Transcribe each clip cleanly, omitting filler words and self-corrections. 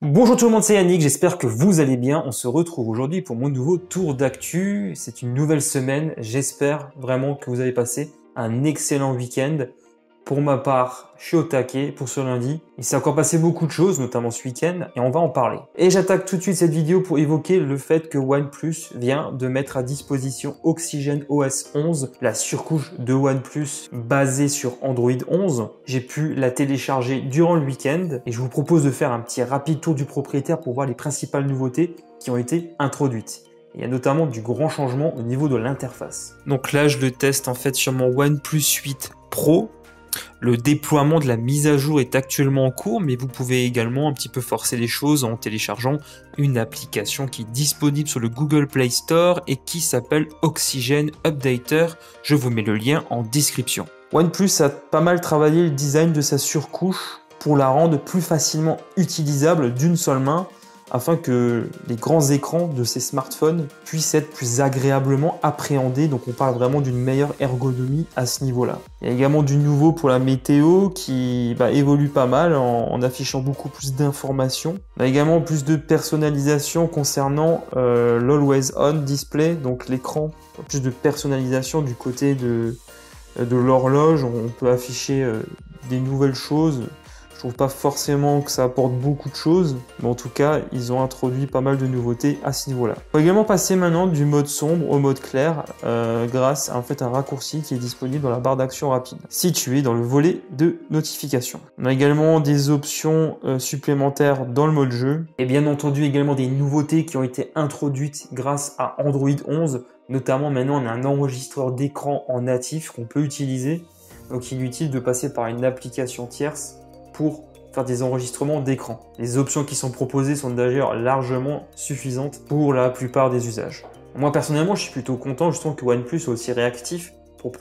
Bonjour tout le monde, c'est Yannick, j'espère que vous allez bien. On se retrouve aujourd'hui pour mon nouveau tour d'actu. C'est une nouvelle semaine, j'espère vraiment que vous avez passé un excellent week-end. Pour ma part, je suis au taquet pour ce lundi. Il s'est encore passé beaucoup de choses, notamment ce week-end, et on va en parler. Et j'attaque tout de suite cette vidéo pour évoquer le fait que OnePlus vient de mettre à disposition Oxygen OS 11, la surcouche de OnePlus basée sur Android 11. J'ai pu la télécharger durant le week-end, et je vous propose de faire un petit rapide tour du propriétaire pour voir les principales nouveautés qui ont été introduites. Il y a notamment du grand changement au niveau de l'interface. Donc là, je le teste en fait sur mon OnePlus 8 Pro. Le déploiement de la mise à jour est actuellement en cours, mais vous pouvez également un petit peu forcer les choses en téléchargeant une application qui est disponible sur le Google Play Store et qui s'appelle Oxygen Updater. Je vous mets le lien en description. OnePlus a pas mal travaillé le design de sa surcouche pour la rendre plus facilement utilisable d'une seule main, afin que les grands écrans de ces smartphones puissent être plus agréablement appréhendés. Donc on parle vraiment d'une meilleure ergonomie à ce niveau-là. Il y a également du nouveau pour la météo qui évolue pas mal en affichant beaucoup plus d'informations. On a également plus de personnalisation concernant l'Always On display, donc l'écran. Plus de personnalisation du côté de l'horloge. On peut afficher des nouvelles choses. Je trouve pas forcément que ça apporte beaucoup de choses, mais en tout cas, ils ont introduit pas mal de nouveautés à ce niveau-là. On va également passer maintenant du mode sombre au mode clair grâce à un raccourci qui est disponible dans la barre d'action rapide, situé dans le volet de notification. On a également des options supplémentaires dans le mode jeu, et bien entendu également des nouveautés qui ont été introduites grâce à Android 11, notamment maintenant on a un enregistreur d'écran en natif qu'on peut utiliser, donc inutile de passer par une application tierce pour faire des enregistrements d'écran. Les options qui sont proposées sont d'ailleurs largement suffisantes pour la plupart des usages. Moi personnellement, je suis plutôt content justement que OnePlus soit aussi réactif pour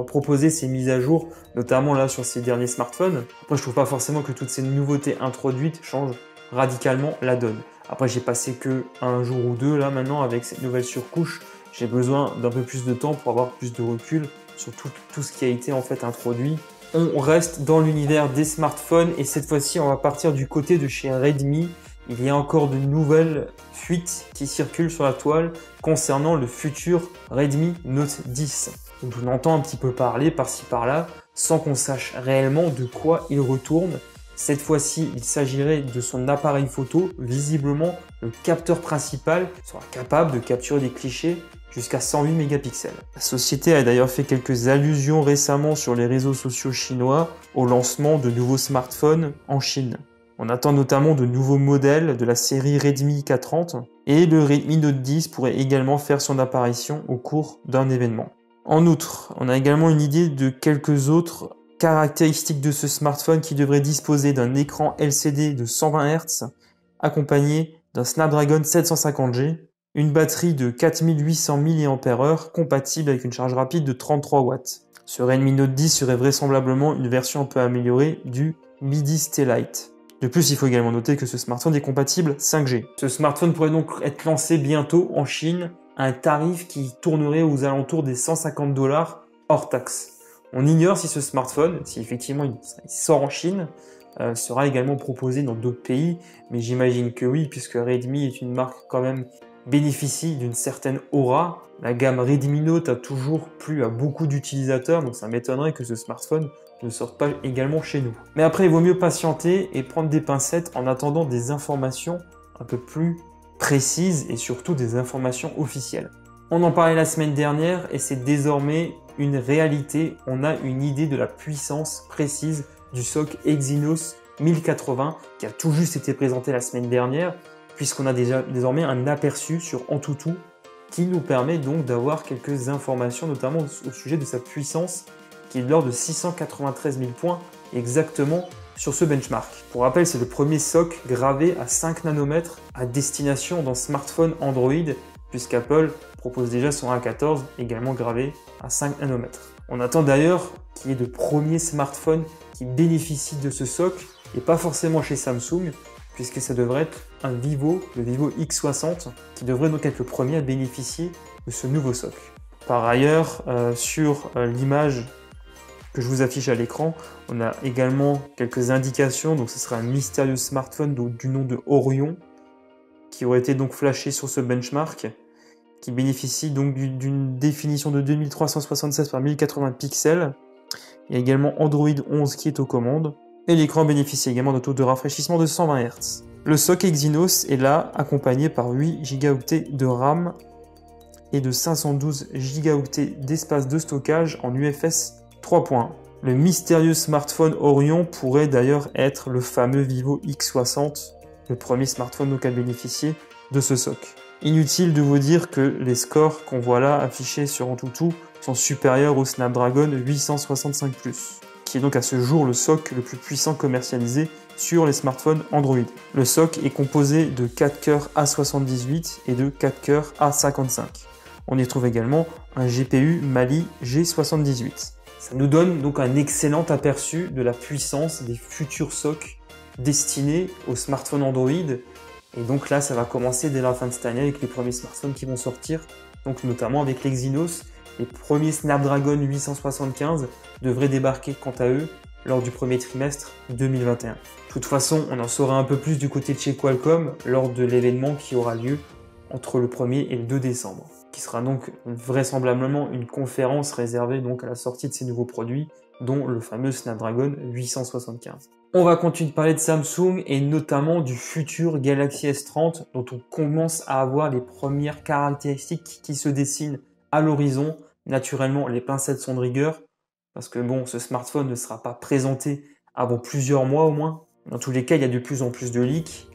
proposer ces mises à jour, notamment là sur ces derniers smartphones. Après, je trouve pas forcément que toutes ces nouveautés introduites changent radicalement la donne. Après, j'ai passé que un jour ou deux là maintenant avec cette nouvelle surcouche. J'ai besoin d'un peu plus de temps pour avoir plus de recul sur tout ce qui a été en fait introduit. On reste dans l'univers des smartphones et cette fois-ci, on va partir du côté de chez Redmi. Il y a encore de nouvelles fuites qui circulent sur la toile concernant le futur Redmi Note 10. Donc, on entend un petit peu parler par-ci par-là sans qu'on sache réellement de quoi il retourne. Cette fois-ci, il s'agirait de son appareil photo. Visiblement, le capteur principal sera capable de capturer des clichés jusqu'à 108 mégapixels. La société a d'ailleurs fait quelques allusions récemment sur les réseaux sociaux chinois au lancement de nouveaux smartphones en Chine. On attend notamment de nouveaux modèles de la série Redmi K30 et le Redmi Note 10 pourrait également faire son apparition au cours d'un événement. En outre, on a également une idée de quelques autres caractéristiques de ce smartphone qui devrait disposer d'un écran LCD de 120 Hz accompagné d'un Snapdragon 750G, une batterie de 4800 mAh compatible avec une charge rapide de 33 watts. Ce Redmi Note 10 serait vraisemblablement une version un peu améliorée du MIDI Stay-Lite. De plus, il faut également noter que ce smartphone est compatible 5G. Ce smartphone pourrait donc être lancé bientôt en Chine à un tarif qui tournerait aux alentours des 150 $ hors taxe. On ignore si ce smartphone, si effectivement il sort en Chine, sera également proposé dans d'autres pays, mais j'imagine que oui, puisque Redmi est une marque quand même bénéficie d'une certaine aura. La gamme Redmi Note a toujours plu à beaucoup d'utilisateurs, donc ça m'étonnerait que ce smartphone ne sorte pas également chez nous. Mais après, il vaut mieux patienter et prendre des pincettes en attendant des informations un peu plus précises et surtout des informations officielles. On en parlait la semaine dernière et c'est désormais une réalité. On a une idée de la puissance précise du SoC Exynos 1080 qui a tout juste été présenté la semaine dernière, puisqu'on a désormais un aperçu sur Antutu qui nous permet donc d'avoir quelques informations, notamment au sujet de sa puissance, qui est de l'ordre de 693 000 points exactement sur ce benchmark. Pour rappel, c'est le premier SoC gravé à 5 nanomètres à destination d'un smartphone Android, puisqu'Apple propose déjà son A14 également gravé à 5 nanomètres. On attend d'ailleurs qu'il y ait de premiers smartphones qui bénéficient de ce SoC, et pas forcément chez Samsung, puisque ça devrait être un Vivo, le Vivo X60, qui devrait donc être le premier à bénéficier de ce nouveau SoC. Par ailleurs, sur l'image que je vous affiche à l'écran. On a également quelques indications, donc ce sera un mystérieux smartphone du nom de Orion, qui aurait été donc flashé sur ce benchmark, qui bénéficie donc d'une définition de 2376 par 1080 pixels. Il y a également Android 11 qui est aux commandes, et l'écran bénéficie également d'un taux de rafraîchissement de 120 Hz. Le SoC Exynos est là, accompagné par 8 Go de RAM et de 512 Go d'espace de stockage en UFS 3.1. Le mystérieux smartphone Orion pourrait d'ailleurs être le fameux Vivo X60, le premier smartphone donc à bénéficier de ce SoC. Inutile de vous dire que les scores qu'on voit là affichés sur Antutu sont supérieurs au Snapdragon 865+, qui est donc à ce jour le SoC le plus puissant commercialisé sur les smartphones Android. Le SoC est composé de 4 cœurs A78 et de 4 cœurs A55. On y trouve également un GPU Mali G78. Ça nous donne donc un excellent aperçu de la puissance des futurs SoC destinés aux smartphones Android. Et donc là, ça va commencer dès la fin de cette année avec les premiers smartphones qui vont sortir, donc notamment avec l'Exynos. Les premiers Snapdragon 875 devraient débarquer quant à eux lors du premier trimestre 2021. De toute façon, on en saura un peu plus du côté de chez Qualcomm lors de l'événement qui aura lieu entre le 1er et le 2 décembre, qui sera donc vraisemblablement une conférence réservée donc à la sortie de ces nouveaux produits, dont le fameux Snapdragon 875. On va continuer de parler de Samsung et notamment du futur Galaxy S30 dont on commence à avoir les premières caractéristiques qui se dessinent à l'horizon. Naturellement, les pincettes sont de rigueur parce que bon, ce smartphone ne sera pas présenté avant plusieurs mois au moins. Dans tous les cas, il y a de plus en plus de leaks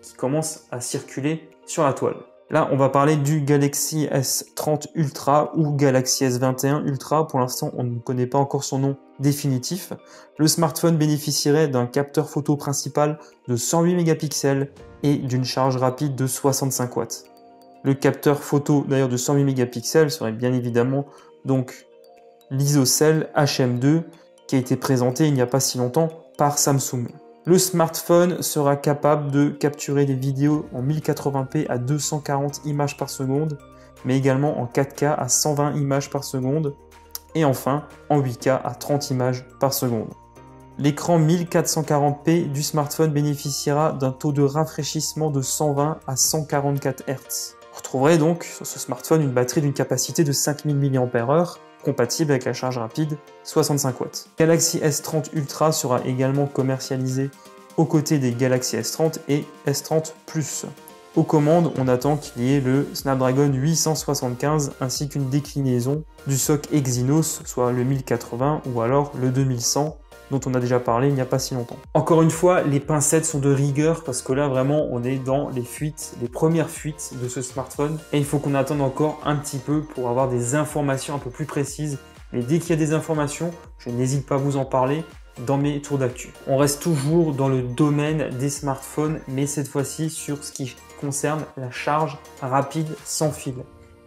qui commencent à circuler sur la toile. Là, on va parler du Galaxy S30 Ultra ou Galaxy S21 Ultra. Pour l'instant, on ne connaît pas encore son nom définitif. Le smartphone bénéficierait d'un capteur photo principal de 108 mégapixels et d'une charge rapide de 65 watts. Le capteur photo d'ailleurs de 108 mégapixels serait bien évidemment donc l'ISOCELL HM2 qui a été présenté il n'y a pas si longtemps par Samsung. Le smartphone sera capable de capturer des vidéos en 1080p à 240 images par seconde, mais également en 4K à 120 images par seconde, et enfin en 8K à 30 images par seconde. L'écran 1440p du smartphone bénéficiera d'un taux de rafraîchissement de 120 à 144 Hz. Vous retrouverez donc sur ce smartphone une batterie d'une capacité de 5000 mAh, compatible avec la charge rapide 65 watts. Galaxy S30 Ultra sera également commercialisé aux côtés des Galaxy S30 et S30 Plus. Aux commandes, on attend qu'il y ait le Snapdragon 875 ainsi qu'une déclinaison du SoC Exynos, soit le 1080 ou alors le 2100, dont on a déjà parlé il n'y a pas si longtemps. Encore une fois, les pincettes sont de rigueur parce que là vraiment on est dans les fuites, les premières fuites de ce smartphone et il faut qu'on attende encore un petit peu pour avoir des informations un peu plus précises. Mais dès qu'il y a des informations, je n'hésite pas à vous en parler dans mes tours d'actu. On reste toujours dans le domaine des smartphones, mais cette fois-ci sur ce qui concerne la charge rapide sans fil.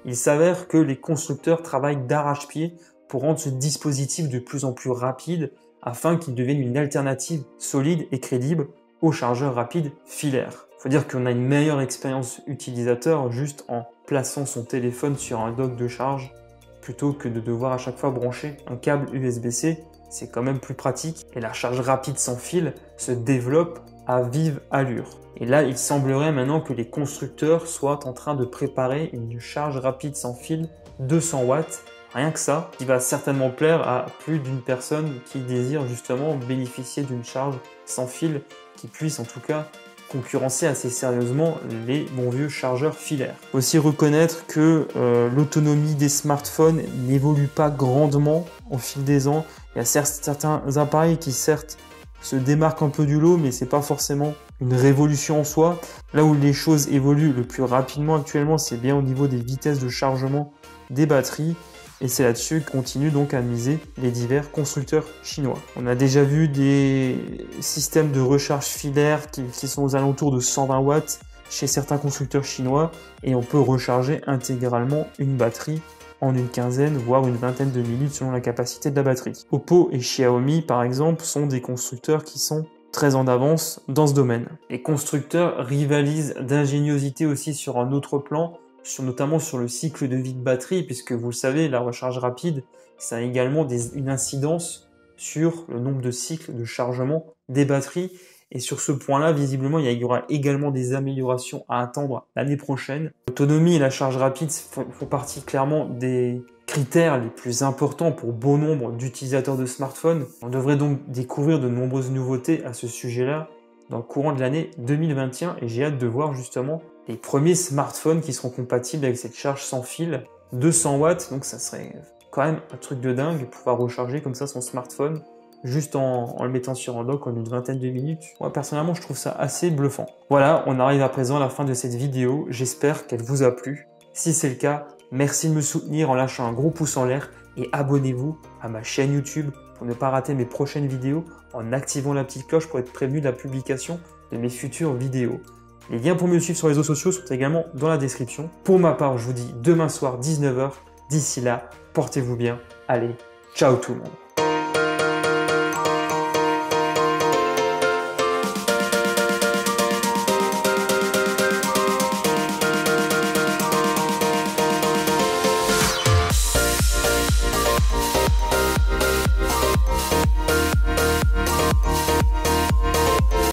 Il s'avère que les constructeurs travaillent d'arrache-pied pour rendre ce dispositif de plus en plus rapide afin qu'il devienne une alternative solide et crédible aux chargeurs rapides filaires. Il faut dire qu'on a une meilleure expérience utilisateur juste en plaçant son téléphone sur un dock de charge plutôt que de devoir à chaque fois brancher un câble USB-C. C'est quand même plus pratique et la charge rapide sans fil se développe à vive allure. Et là, il semblerait maintenant que les constructeurs soient en train de préparer une charge rapide sans fil 200 watts. Rien que ça, qui va certainement plaire à plus d'une personne qui désire justement bénéficier d'une charge sans fil qui puisse en tout cas concurrencer assez sérieusement les bons vieux chargeurs filaires. Il faut aussi reconnaître que l'autonomie des smartphones n'évolue pas grandement au fil des ans. Il y a certains appareils qui certes se démarquent un peu du lot, mais c'est pas forcément une révolution en soi. Là où les choses évoluent le plus rapidement actuellement, c'est bien au niveau des vitesses de chargement des batteries. Et c'est là-dessus que continuent donc à miser les divers constructeurs chinois. On a déjà vu des systèmes de recharge filaire qui sont aux alentours de 120 watts chez certains constructeurs chinois et on peut recharger intégralement une batterie en une quinzaine voire une vingtaine de minutes selon la capacité de la batterie. Oppo et Xiaomi par exemple sont des constructeurs qui sont très en avance dans ce domaine. Les constructeurs rivalisent d'ingéniosité aussi sur un autre plan, notamment sur le cycle de vie de batterie, puisque vous le savez, la recharge rapide, ça a également une incidence sur le nombre de cycles de chargement des batteries. Et sur ce point-là, visiblement, il y aura également des améliorations à attendre l'année prochaine. L'autonomie et la charge rapide font partie clairement des critères les plus importants pour bon nombre d'utilisateurs de smartphones. On devrait donc découvrir de nombreuses nouveautés à ce sujet-là dans le courant de l'année 2021 et j'ai hâte de voir justement les premiers smartphones qui seront compatibles avec cette charge sans fil. 200 watts, donc ça serait quand même un truc de dingue, pouvoir recharger comme ça son smartphone juste en le mettant sur un dock en une vingtaine de minutes. Moi, personnellement, je trouve ça assez bluffant. Voilà, on arrive à présent à la fin de cette vidéo. J'espère qu'elle vous a plu. Si c'est le cas, merci de me soutenir en lâchant un gros pouce en l'air et abonnez-vous à ma chaîne YouTube pour ne pas rater mes prochaines vidéos en activant la petite cloche pour être prévenu de la publication de mes futures vidéos. Les liens pour me suivre sur les réseaux sociaux sont également dans la description. Pour ma part, je vous dis demain soir 19 h. D'ici là, portez-vous bien. Allez, ciao tout le monde.